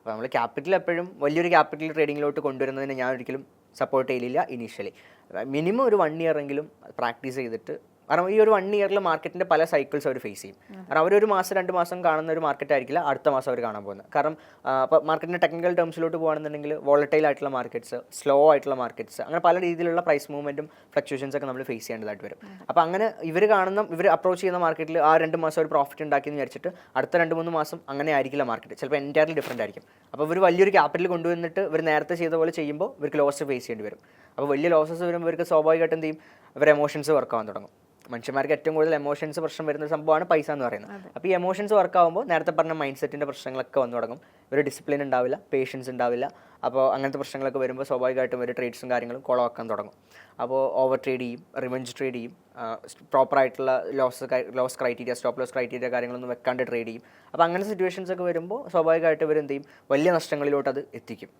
അപ്പോൾ നമ്മൾ ക്യാപിറ്റൽ എപ്പോഴും വലിയൊരു ക്യാപിറ്റൽ ട്രേഡിങ്ങിലോട്ട് കൊണ്ടുവരുന്നതിന് ഞാൻ ഒരിക്കലും സപ്പോർട്ട് ചെയ്യില്ല ഇനീഷ്യലി. മിനിമം ഒരു 1 ഇയർ എങ്കിലും പ്രാക്ടീസ് ചെയ്തിട്ട്, കാരണം ഈ ഒരു 1 ഇയറിൽ മാർക്കറ്റിൻ്റെ പല സൈക്കിൾസ് അവർ ഫേസ് ചെയ്യും. കാരണം അവരൊരു മാസം 2 മാസം കാണുന്ന ഒരു മാർക്കറ്റ് ആയിരിക്കില്ല അടുത്ത മാസം അവർ കാണാൻ പോകുന്നത്. കാരണം ഇപ്പോൾ മാർക്കറ്റിൻ്റെ ടെക്നിക്കൽ ടേംസിലോട്ട് പോകുകയാണെന്നുണ്ടെങ്കിൽ വോളറ്റൈൽ ആയിട്ടുള്ള മാർക്കറ്റ്സ്, സ്ലോ ആയിട്ടുള്ള മാർക്കറ്റ്സ്, അങ്ങനെ പല രീതിയിലുള്ള പ്രൈസ് മൂവ്മെൻറ്റും ഫ്ലക്ച്വേഷൻസ് ഒക്കെ നമ്മൾ ഫേസ് ചെയ്യേണ്ടതായിട്ട് വരും. അപ്പോൾ അങ്ങനെ ഇവർ അപ്രോച്ച് ചെയ്യുന്ന മാർക്കറ്റിൽ ആ 2 മാസം ഒരു പ്രോഫിറ്റ് ഉണ്ടാക്കിയെന്ന് വിചാരിച്ചിട്ട് അടുത്ത 2-3 മാസം അങ്ങനെ ആയിരിക്കില്ല മാർക്കറ്റ്, ചിലപ്പോൾ എൻറ്റയർലി ഡിഫറൻറ്റ് ആയിരിക്കും. അപ്പോൾ ഇവർ വലിയൊരു ക്യാപിറ്റൽ കൊണ്ടുവന്നിട്ട് ഇവർ നേരത്തെ ചെയ്ത പോലെ ചെയ്യുമ്പോൾ ഇവർക്ക് ലോസ് ഫേസ് ചെയ്യേണ്ടി വരും. അപ്പോൾ വലിയ ലോസസ് വരുമ്പോൾ ഇവർക്ക് സ്വാഭാവികമായിട്ടും എന്ത് ചെയ്യും, ഇവർ എമോഷൻസ് വർക്ക് ആവാൻ തുടങ്ങും. മനുഷ്യന്മാർക്ക് ഏറ്റവും കൂടുതൽ എമോഷൻസ് പ്രശ്നം വരുന്ന സംഭവമാണ് പൈസ എന്ന് പറയുന്നത്. അപ്പോൾ ഈ എമോഷൻസ് വർക്ക് ആകുമ്പോൾ നേരത്തെ പറഞ്ഞ മൈൻഡ് സെറ്റിൻ്റെ പ്രശ്നങ്ങളൊക്കെ വന്നു തുടങ്ങും. ഒരു ഡിസിപ്ലിൻ ഉണ്ടാവില്ല, പേഷ്യൻസ് ഉണ്ടാവില്ല. അപ്പോൾ അങ്ങനത്തെ പ്രശ്നങ്ങളൊക്കെ വരുമ്പോൾ സ്വാഭാവികമായിട്ടും ഒരു ട്രേഡ്സും കാര്യങ്ങളും കുളമാക്കാൻ തുടങ്ങും. അപ്പോൾ ഓവർ ട്രേഡ് ചെയ്യും, റിവെഞ്ച് ട്രേഡ് ചെയ്യും, പ്രോപ്പറായിട്ടുള്ള loss criteria, stop loss criteria കാര്യങ്ങളൊന്നും വെക്കാണ്ട് ട്രേഡ് ചെയ്യും. അപ്പോൾ അങ്ങനത്തെ സിറ്റുവേഷൻസ് ഒക്കെ വരുമ്പോൾ സ്വാഭാവികമായിട്ട് ഇവർ എന്ത് ചെയ്യും, വലിയ നഷ്ടങ്ങളിലോട്ട് അത് എത്തിക്കും.